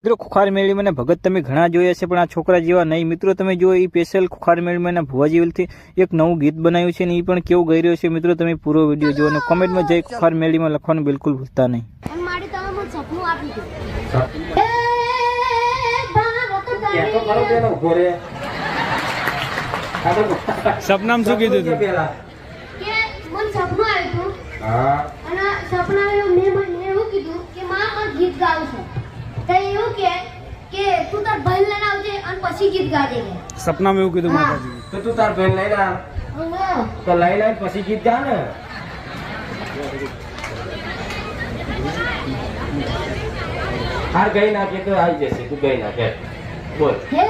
મિત્રો ખુખાર મેળવીમાં ભગત તમે ઘણા જોયા છે, પણ આ છોકરા જેવા નહીં. મિત્રો તમે જો એ સ્પેશિયલ ખુખાર મેળવીમાં ભુવાજીથી એક નવું ગીત બનાવ્યું છે ને એ પણ કેવું ગાઈ રહ્યો છે. મિત્રો તમે પૂરો વિડીયો જુઓ અને કોમેન્ટમાં જઈ ખુખાર મેળવીમાં લખવાનું બિલકુલ ભૂલતા નહીં. સપનામાં શું કીધું તું? ગીત ગાવું છે તો એવું કે તું તાર બહેન લઈને આવજે અને પછી ગીત ગાજે. સપનામાં એવું કીધું માતાજી? તો તું તાર બહેન લઈને આવ તો લઈને પછી ગીત ગા ને. હાર ગઈ નાખે તો આવી જશે. તું ગઈ નાખે બોલ. હે